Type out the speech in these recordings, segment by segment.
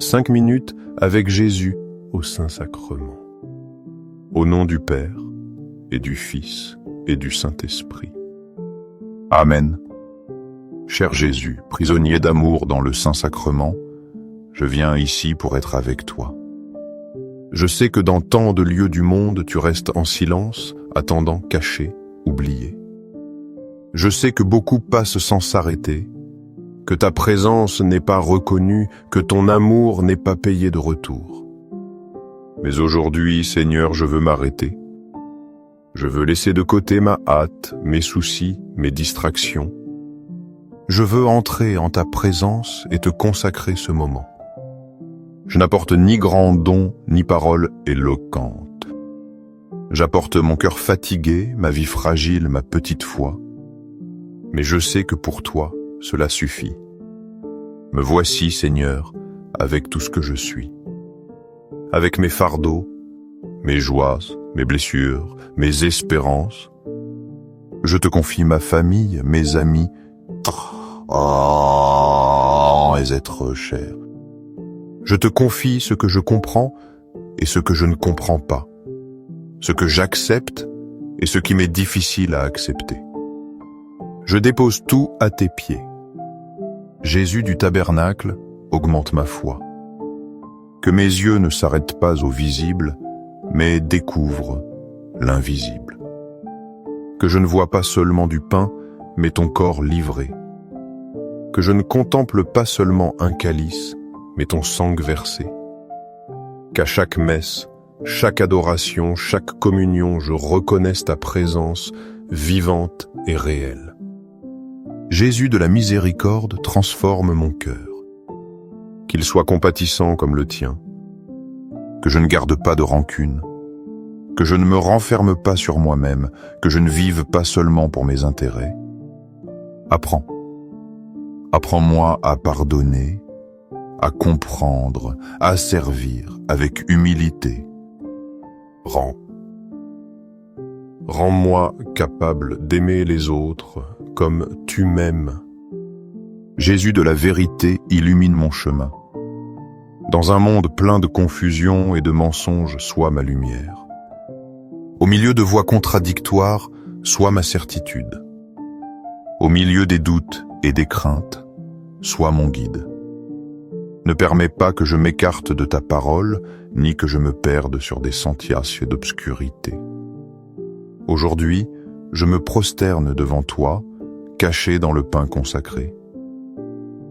5 minutes avec Jésus au Saint-Sacrement. Au nom du Père, et du Fils, et du Saint-Esprit. Amen. Cher Jésus, prisonnier d'amour dans le Saint-Sacrement, je viens ici pour être avec toi. Je sais que dans tant de lieux du monde, tu restes en silence, attendant, caché, oublié. Je sais que beaucoup passent sans s'arrêter, que ta présence n'est pas reconnue, que ton amour n'est pas payé de retour. Mais aujourd'hui, Seigneur, je veux m'arrêter. Je veux laisser de côté ma hâte, mes soucis, mes distractions. Je veux entrer en ta présence et te consacrer ce moment. Je n'apporte ni grand don, ni parole éloquente. J'apporte mon cœur fatigué, ma vie fragile, ma petite foi. Mais je sais que pour toi, cela suffit. Me voici, Seigneur, avec tout ce que je suis. Avec mes fardeaux, mes joies, mes blessures, mes espérances. Je te confie ma famille, mes amis, les êtres chers. Je te confie ce que je comprends et ce que je ne comprends pas, ce que j'accepte et ce qui m'est difficile à accepter. Je dépose tout à tes pieds. Jésus du tabernacle, augmente ma foi. Que mes yeux ne s'arrêtent pas au visible, mais découvrent l'invisible. Que je ne vois pas seulement du pain, mais ton corps livré. Que je ne contemple pas seulement un calice, mais ton sang versé. Qu'à chaque messe, chaque adoration, chaque communion, je reconnaisse ta présence vivante et réelle. Jésus de la miséricorde transforme mon cœur. Qu'il soit compatissant comme le tien. Que je ne garde pas de rancune. Que je ne me renferme pas sur moi-même. Que je ne vive pas seulement pour mes intérêts. Apprends. Apprends-moi à pardonner, à comprendre, à servir avec humilité. Rends-moi capable d'aimer les autres comme tu m'aimes. Jésus de la vérité illumine mon chemin. Dans un monde plein de confusion et de mensonges, sois ma lumière. Au milieu de voix contradictoires, sois ma certitude. Au milieu des doutes et des craintes, sois mon guide. Ne permets pas que je m'écarte de ta parole, ni que je me perde sur des sentiers d'obscurité. Aujourd'hui, je me prosterne devant toi, caché dans le pain consacré.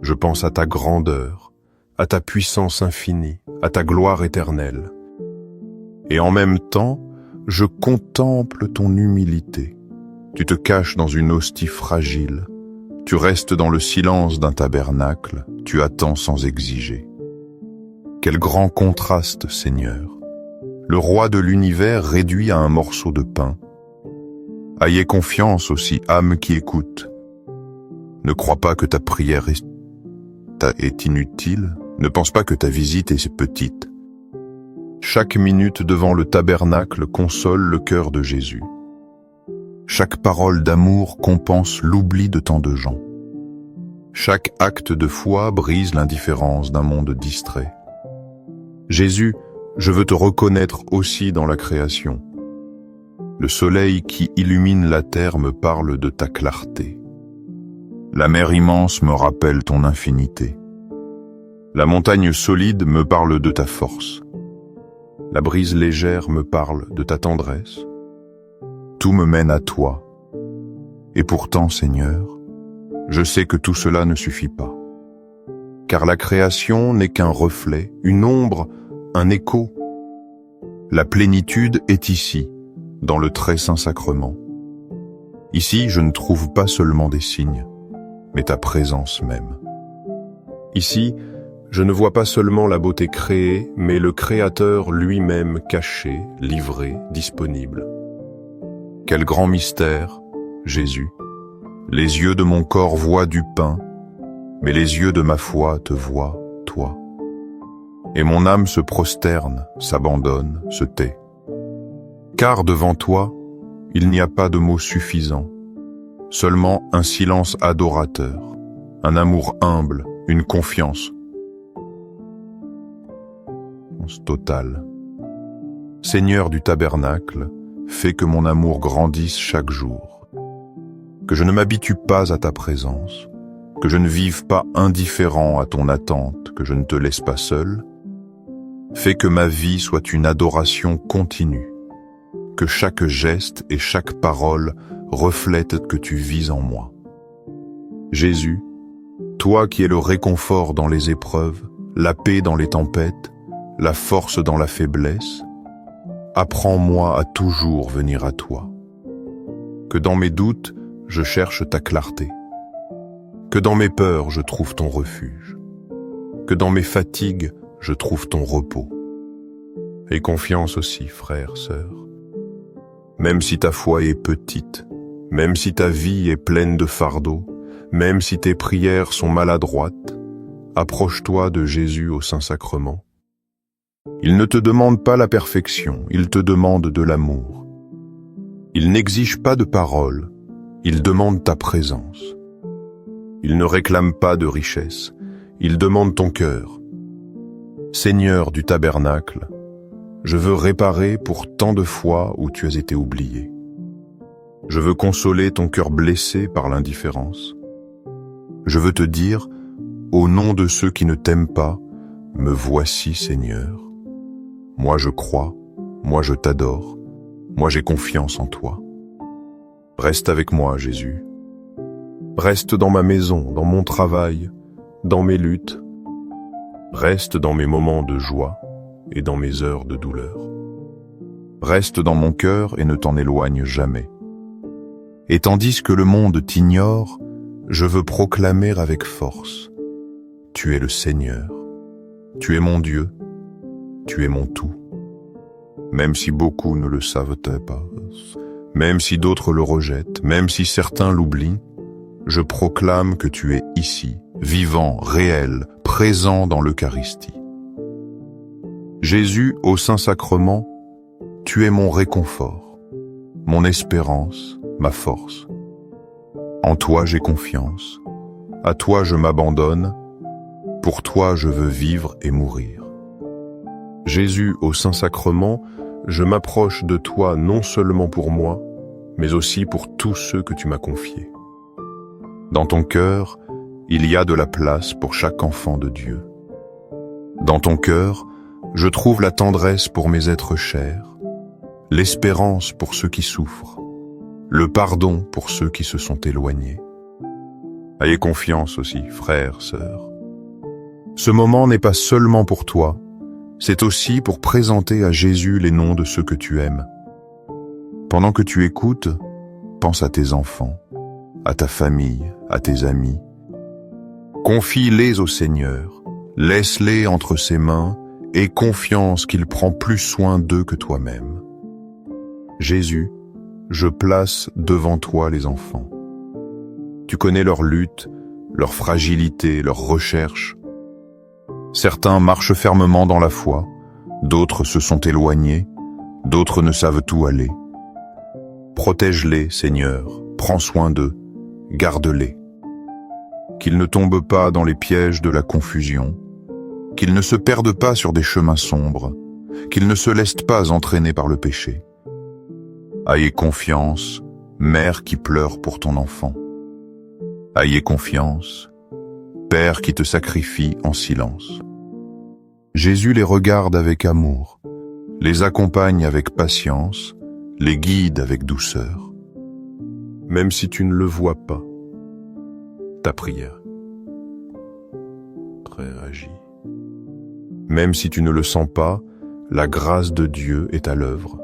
Je pense à ta grandeur, à ta puissance infinie, à ta gloire éternelle. Et en même temps, je contemple ton humilité. Tu te caches dans une hostie fragile. Tu restes dans le silence d'un tabernacle. Tu attends sans exiger. Quel grand contraste, Seigneur. Le roi de l'univers réduit à un morceau de pain. Ayez confiance aussi, âme qui écoute. Ne crois pas que ta prière est inutile. Ne pense pas que ta visite est petite. Chaque minute devant le tabernacle console le cœur de Jésus. Chaque parole d'amour compense l'oubli de tant de gens. Chaque acte de foi brise l'indifférence d'un monde distrait. Jésus, je veux te reconnaître aussi dans la création. Le soleil qui illumine la terre me parle de ta clarté. La mer immense me rappelle ton infinité. La montagne solide me parle de ta force. La brise légère me parle de ta tendresse. Tout me mène à toi. Et pourtant, Seigneur, je sais que tout cela ne suffit pas. Car la création n'est qu'un reflet, une ombre, un écho. La plénitude est ici, dans le très saint sacrement. Ici, je ne trouve pas seulement des signes, mais ta présence même. Ici, je ne vois pas seulement la beauté créée, mais le Créateur lui-même caché, livré, disponible. Quel grand mystère, Jésus. Les yeux de mon corps voient du pain, mais les yeux de ma foi te voient, toi. Et mon âme se prosterne, s'abandonne, se tait. Car devant toi, il n'y a pas de mots suffisants, seulement un silence adorateur, un amour humble, une confiance. confiance totale. Seigneur du tabernacle, fais que mon amour grandisse chaque jour, que je ne m'habitue pas à ta présence, que je ne vive pas indifférent à ton attente, que je ne te laisse pas seul. Fais que ma vie soit une adoration continue, que chaque geste et chaque parole reflètent que tu vis en moi. Jésus, toi qui es le réconfort dans les épreuves, la paix dans les tempêtes, la force dans la faiblesse, apprends-moi à toujours venir à toi. Que dans mes doutes, je cherche ta clarté. Que dans mes peurs, je trouve ton refuge. Que dans mes fatigues, je trouve ton repos. Aie confiance aussi, frère, sœur. Même si ta foi est petite, même si ta vie est pleine de fardeaux, même si tes prières sont maladroites, approche-toi de Jésus au Saint-Sacrement. Il ne te demande pas la perfection, il te demande de l'amour. Il n'exige pas de paroles, il demande ta présence. Il ne réclame pas de richesse, il demande ton cœur. Seigneur du tabernacle, je veux réparer pour tant de fois où tu as été oublié. Je veux consoler ton cœur blessé par l'indifférence. Je veux te dire, au nom de ceux qui ne t'aiment pas, me voici, Seigneur. Moi je crois, moi je t'adore, moi j'ai confiance en toi. Reste avec moi, Jésus. Reste dans ma maison, dans mon travail, dans mes luttes. Reste dans mes moments de joie et dans mes heures de douleur. Reste dans mon cœur et ne t'en éloigne jamais. Et tandis que le monde t'ignore, je veux proclamer avec force. Tu es le Seigneur. Tu es mon Dieu. Tu es mon tout. Même si beaucoup ne le savent pas, même si d'autres le rejettent, même si certains l'oublient, je proclame que tu es ici, vivant, réel, présent dans l'Eucharistie. Jésus, au Saint-Sacrement, tu es mon réconfort, mon espérance, ma force. En toi j'ai confiance, à toi je m'abandonne, pour toi je veux vivre et mourir. Jésus, au Saint-Sacrement, je m'approche de toi non seulement pour moi, mais aussi pour tous ceux que tu m'as confiés. Dans ton cœur, il y a de la place pour chaque enfant de Dieu. Dans ton cœur, je trouve la tendresse pour mes êtres chers, l'espérance pour ceux qui souffrent, le pardon pour ceux qui se sont éloignés. Ayez confiance aussi, frères, sœurs. Ce moment n'est pas seulement pour toi, c'est aussi pour présenter à Jésus les noms de ceux que tu aimes. Pendant que tu écoutes, pense à tes enfants, à ta famille, à tes amis. Confie-les au Seigneur, laisse-les entre ses mains, aie confiance qu'il prend plus soin d'eux que toi-même. Jésus, je place devant toi les enfants. Tu connais leur lutte, leur fragilité, leur recherche. Certains marchent fermement dans la foi, d'autres se sont éloignés, d'autres ne savent où aller. Protège-les, Seigneur, prends soin d'eux, garde-les. Qu'ils ne tombent pas dans les pièges de la confusion, qu'ils ne se perdent pas sur des chemins sombres, qu'ils ne se laissent pas entraîner par le péché. Ayez confiance, mère qui pleure pour ton enfant. Ayez confiance, Père qui te sacrifie en silence. Jésus les regarde avec amour, les accompagne avec patience, les guide avec douceur. Même si tu ne le vois pas, ta prière réagit. Même si tu ne le sens pas, la grâce de Dieu est à l'œuvre.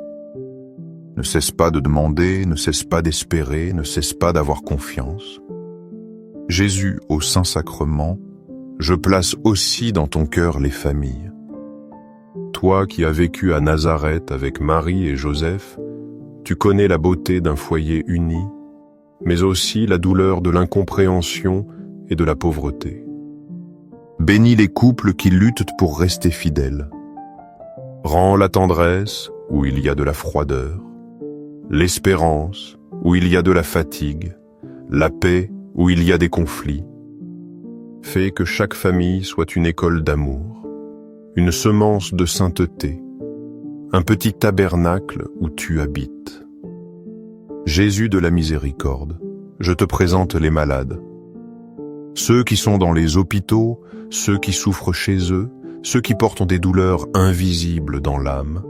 Ne cesse pas de demander, ne cesse pas d'espérer, ne cesse pas d'avoir confiance. Jésus, au Saint-Sacrement, je place aussi dans ton cœur les familles. Toi qui as vécu à Nazareth avec Marie et Joseph, tu connais la beauté d'un foyer uni, mais aussi la douleur de l'incompréhension et de la pauvreté. Bénis les couples qui luttent pour rester fidèles. Rends la tendresse où il y a de la froideur, l'espérance où il y a de la fatigue, la paix où il y a des conflits. Fais que chaque famille soit une école d'amour, une semence de sainteté, un petit tabernacle où tu habites. Jésus de la miséricorde, je te présente les malades. Ceux qui sont dans les hôpitaux, ceux qui souffrent chez eux, ceux qui portent des douleurs invisibles dans l'âme.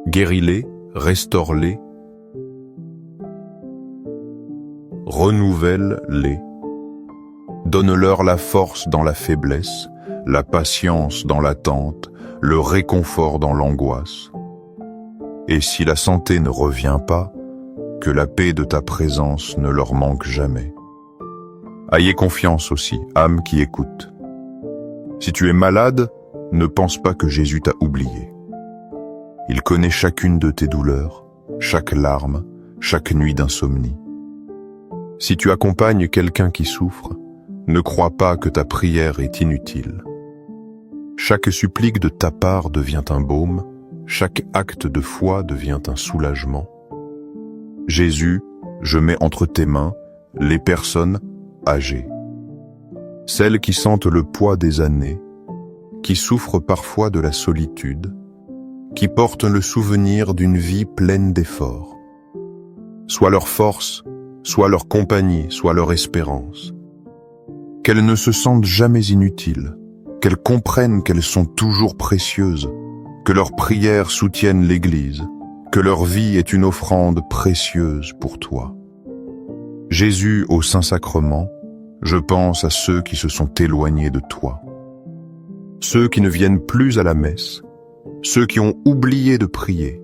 Guéris-les, restaure-les, renouvelle-les. Donne-leur la force dans la faiblesse, la patience dans l'attente, le réconfort dans l'angoisse. Et si la santé ne revient pas, que la paix de ta présence ne leur manque jamais. Ayez confiance aussi, âme qui écoute. Si tu es malade, ne pense pas que Jésus t'a oublié. Il connaît chacune de tes douleurs, chaque larme, chaque nuit d'insomnie. Si tu accompagnes quelqu'un qui souffre, ne crois pas que ta prière est inutile. Chaque supplique de ta part devient un baume, chaque acte de foi devient un soulagement. Jésus, je mets entre tes mains les personnes âgées, celles qui sentent le poids des années, qui souffrent parfois de la solitude, qui portent le souvenir d'une vie pleine d'efforts. Soit leur force, soit leur compagnie, soit leur espérance. Qu'elles ne se sentent jamais inutiles, qu'elles comprennent qu'elles sont toujours précieuses, que leurs prières soutiennent l'Église, que leur vie est une offrande précieuse pour toi. Jésus au Saint-Sacrement, je pense à ceux qui se sont éloignés de toi, ceux qui ne viennent plus à la messe, ceux qui ont oublié de prier,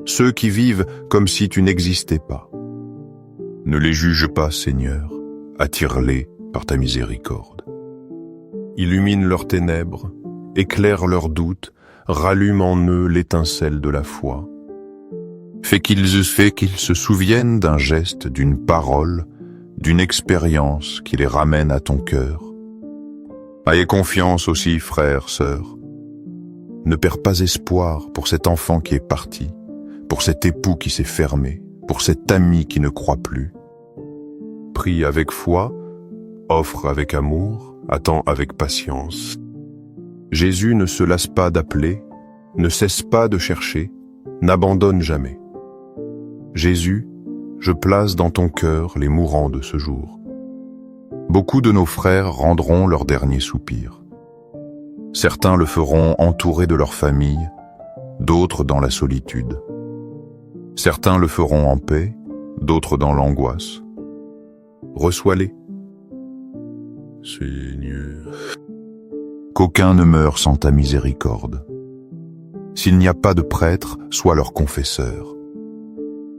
ceux qui vivent comme si tu n'existais pas. Ne les juge pas, Seigneur, attire-les par ta miséricorde. Illumine leurs ténèbres, éclaire leurs doutes, rallume en eux l'étincelle de la foi. Fais qu'ils se souviennent d'un geste, d'une parole, d'une expérience qui les ramène à ton cœur. Ayez confiance aussi, frères, sœurs. Ne perds pas espoir pour cet enfant qui est parti, pour cet époux qui s'est fermé, pour cet ami qui ne croit plus. Prie avec foi, offre avec amour, attends avec patience. Jésus ne se lasse pas d'appeler, ne cesse pas de chercher, n'abandonne jamais. Jésus, je place dans ton cœur les mourants de ce jour. Beaucoup de nos frères rendront leur dernier soupir. Certains le feront entourés de leur famille, d'autres dans la solitude. Certains le feront en paix, d'autres dans l'angoisse. Reçois-les. Seigneur. Qu'aucun ne meure sans ta miséricorde. S'il n'y a pas de prêtre, sois leur confesseur.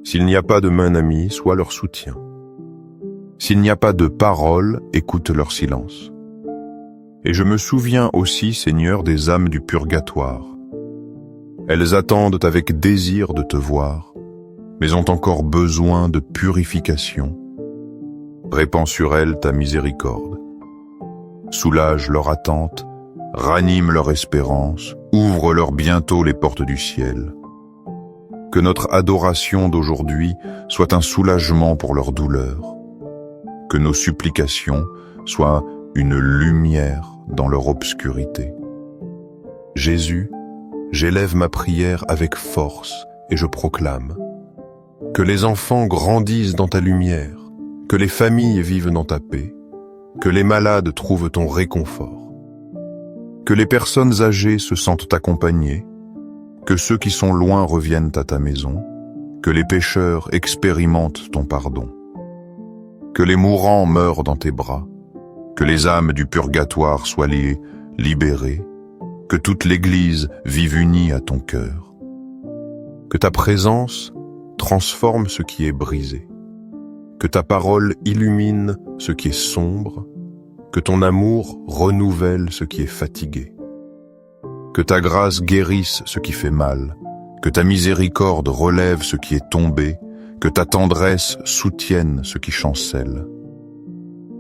S'il n'y a pas de main amie, sois leur soutien. S'il n'y a pas de parole, écoute leur silence. Et je me souviens aussi, Seigneur, des âmes du purgatoire. Elles attendent avec désir de te voir, mais ont encore besoin de purification. Répands sur elles ta miséricorde. Soulage leur attente, ranime leur espérance, ouvre-leur bientôt les portes du ciel. Que notre adoration d'aujourd'hui soit un soulagement pour leur douleur. Que nos supplications soient une lumière dans leur obscurité. Jésus, j'élève ma prière avec force et je proclame que les enfants grandissent dans ta lumière, que les familles vivent dans ta paix, que les malades trouvent ton réconfort, que les personnes âgées se sentent accompagnées, que ceux qui sont loin reviennent à ta maison, que les pécheurs expérimentent ton pardon, que les mourants meurent dans tes bras, que les âmes du purgatoire soient libérées, que toute l'Église vive unie à ton cœur, que ta présence transforme ce qui est brisé, que ta parole illumine ce qui est sombre, que ton amour renouvelle ce qui est fatigué, que ta grâce guérisse ce qui fait mal, que ta miséricorde relève ce qui est tombé, que ta tendresse soutienne ce qui chancelle.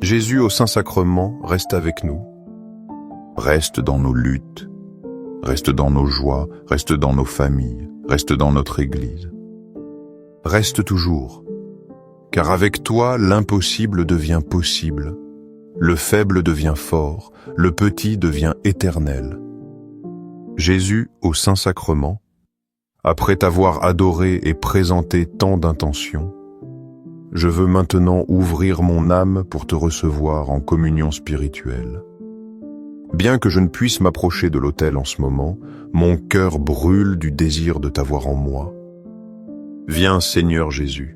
Jésus au Saint-Sacrement, reste avec nous. Reste dans nos luttes, reste dans nos joies, reste dans nos familles, reste dans notre Église. Reste toujours, car avec toi l'impossible devient possible, le faible devient fort, le petit devient éternel. Jésus au Saint-Sacrement, après t'avoir adoré et présenté tant d'intentions, je veux maintenant ouvrir mon âme pour te recevoir en communion spirituelle. Bien que je ne puisse m'approcher de l'autel en ce moment, mon cœur brûle du désir de t'avoir en moi. Viens, Seigneur Jésus.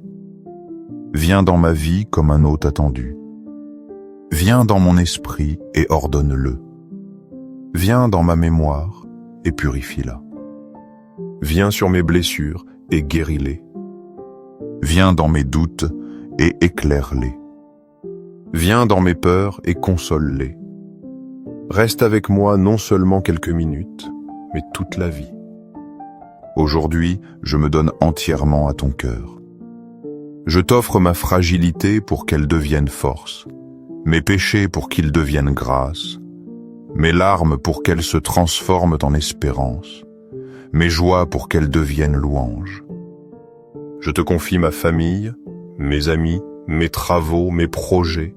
Viens dans ma vie comme un hôte attendu. Viens dans mon esprit et ordonne-le. Viens dans ma mémoire et purifie-la. Viens sur mes blessures et guéris-les. Viens dans mes doutes et éclaire-les. Viens dans mes peurs et console-les. Reste avec moi non seulement quelques minutes, mais toute la vie. Aujourd'hui, je me donne entièrement à ton cœur. Je t'offre ma fragilité pour qu'elle devienne force, mes péchés pour qu'ils deviennent grâce, mes larmes pour qu'elles se transforment en espérance, mes joies pour qu'elles deviennent louanges. Je te confie ma famille, mes amis, mes travaux, mes projets.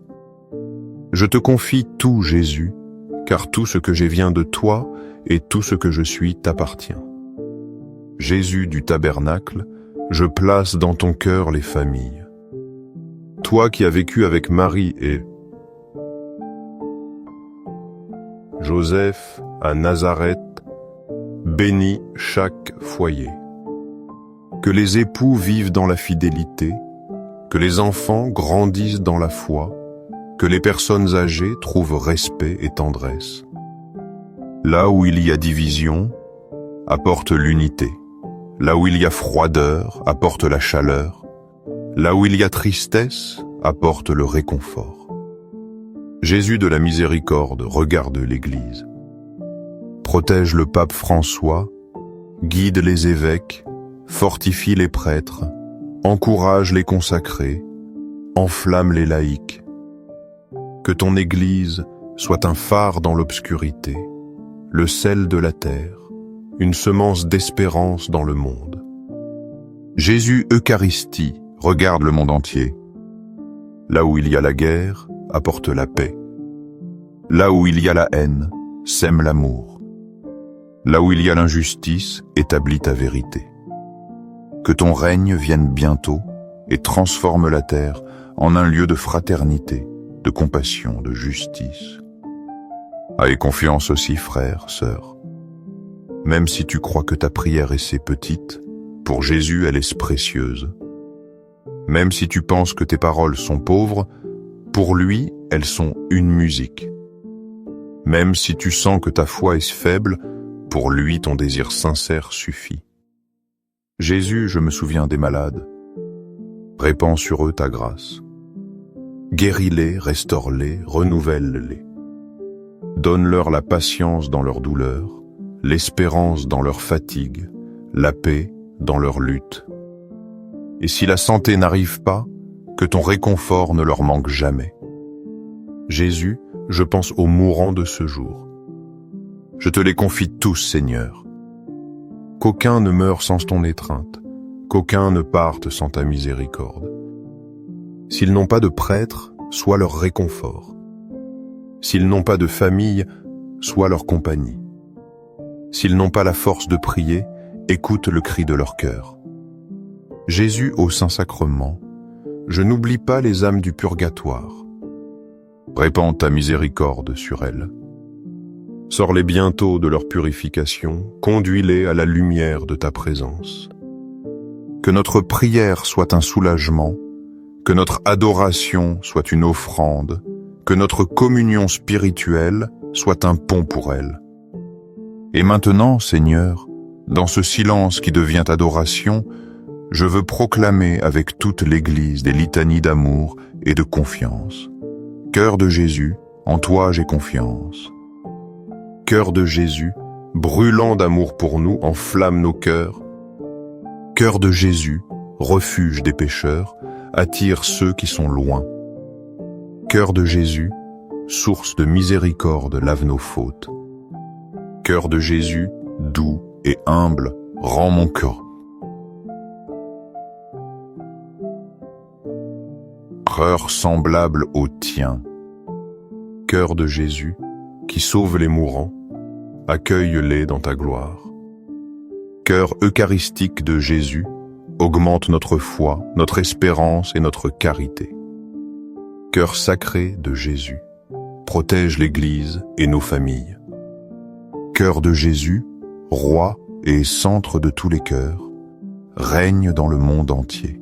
Je te confie tout, Jésus, car tout ce que j'ai vient de toi et tout ce que je suis t'appartient. Jésus du tabernacle, je place dans ton cœur les familles. Toi qui as vécu avec Marie et Joseph à Nazareth, bénis chaque foyer. Que les époux vivent dans la fidélité, que les enfants grandissent dans la foi, que les personnes âgées trouvent respect et tendresse. Là où il y a division, apporte l'unité. Là où il y a froideur, apporte la chaleur. Là où il y a tristesse, apporte le réconfort. Jésus de la miséricorde, regarde l'Église. Protège le pape François, guide les évêques, fortifie les prêtres, encourage les consacrés, enflamme les laïcs. Que ton Église soit un phare dans l'obscurité, le sel de la terre, une semence d'espérance dans le monde. Jésus Eucharistie, regarde le monde entier. Là où il y a la guerre, apporte la paix. Là où il y a la haine, sème l'amour. Là où il y a l'injustice, établis ta vérité. Que ton règne vienne bientôt et transforme la terre en un lieu de fraternité, de compassion, de justice. Aie confiance aussi, frères, sœurs. Même si tu crois que ta prière est si petite, pour Jésus elle est précieuse. Même si tu penses que tes paroles sont pauvres, pour lui elles sont une musique. Même si tu sens que ta foi est faible, pour lui ton désir sincère suffit. Jésus, je me souviens des malades. Répands sur eux ta grâce. Guéris-les, restaure-les, renouvelle-les. Donne-leur la patience dans leur douleur, l'espérance dans leur fatigue, la paix dans leur lutte. Et si la santé n'arrive pas, que ton réconfort ne leur manque jamais. Jésus, je pense aux mourants de ce jour. Je te les confie tous, Seigneur. Qu'aucun ne meure sans ton étreinte, qu'aucun ne parte sans ta miséricorde. S'ils n'ont pas de prêtre, sois leur réconfort. S'ils n'ont pas de famille, sois leur compagnie. S'ils n'ont pas la force de prier, écoute le cri de leur cœur. Jésus au Saint-Sacrement, je n'oublie pas les âmes du purgatoire. Répands ta miséricorde sur elles. Sors-les bientôt de leur purification, conduis-les à la lumière de ta présence. Que notre prière soit un soulagement, que notre adoration soit une offrande, que notre communion spirituelle soit un pont pour elles. Et maintenant, Seigneur, dans ce silence qui devient adoration, je veux proclamer avec toute l'Église des litanies d'amour et de confiance. Cœur de Jésus, en toi j'ai confiance. Cœur de Jésus, brûlant d'amour pour nous, enflamme nos cœurs. Cœur de Jésus, refuge des pécheurs, attire ceux qui sont loin. Cœur de Jésus, source de miséricorde, lave nos fautes. Cœur de Jésus, doux et humble, rends mon cœur. Cœur semblable au tien. Cœur de Jésus, qui sauve les mourants, accueille-les dans ta gloire. Cœur eucharistique de Jésus, augmente notre foi, notre espérance et notre carité. Cœur sacré de Jésus, protège l'Église et nos familles. Cœur de Jésus, roi et centre de tous les cœurs, règne dans le monde entier.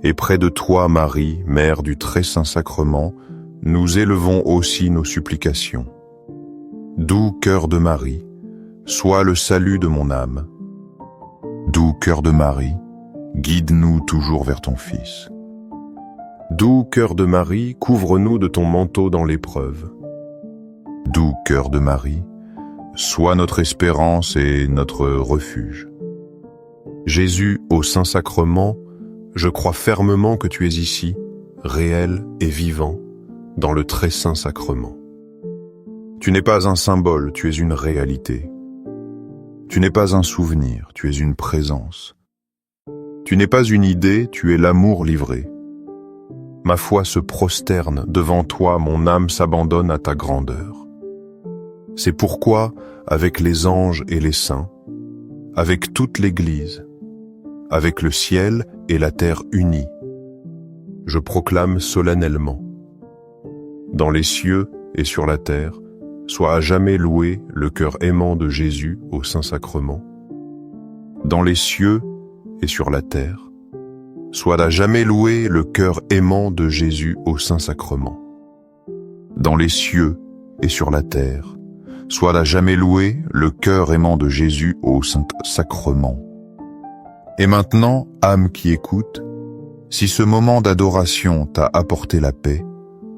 Et près de toi, Marie, Mère du Très Saint Sacrement, nous élevons aussi nos supplications. Doux cœur de Marie, sois le salut de mon âme. Doux cœur de Marie, guide-nous toujours vers ton Fils. Doux cœur de Marie, couvre-nous de ton manteau dans l'épreuve. Doux cœur de Marie, sois notre espérance et notre refuge. Jésus, au Saint-Sacrement, je crois fermement que tu es ici, réel et vivant, dans le Très Saint Sacrement. Tu n'es pas un symbole, tu es une réalité. Tu n'es pas un souvenir, tu es une présence. Tu n'es pas une idée, tu es l'amour livré. Ma foi se prosterne devant toi, mon âme s'abandonne à ta grandeur. C'est pourquoi, avec les anges et les saints, avec toute l'Église, avec le ciel et la terre unis, je proclame solennellement: dans les cieux et sur la terre, soit à jamais loué le cœur aimant de Jésus au Saint-Sacrement. Dans les cieux et sur la terre, soit à jamais loué le cœur aimant de Jésus au Saint-Sacrement. Dans les cieux et sur la terre, soit à jamais loué le cœur aimant de Jésus au Saint-Sacrement. Et maintenant, âme qui écoute, si ce moment d'adoration t'a apporté la paix,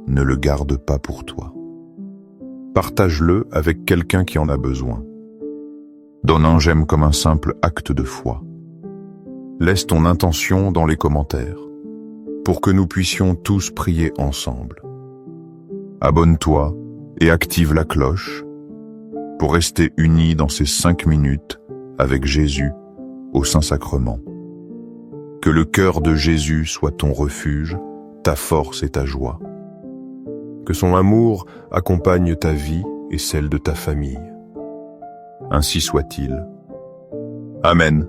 ne le garde pas pour toi. Partage-le avec quelqu'un qui en a besoin. Donne un j'aime comme un simple acte de foi. Laisse ton intention dans les commentaires, pour que nous puissions tous prier ensemble. Abonne-toi et active la cloche, pour rester unis dans ces 5 minutes avec Jésus au Saint-Sacrement. Que le cœur de Jésus soit ton refuge, ta force et ta joie. Que son amour accompagne ta vie et celle de ta famille. Ainsi soit-il. Amen.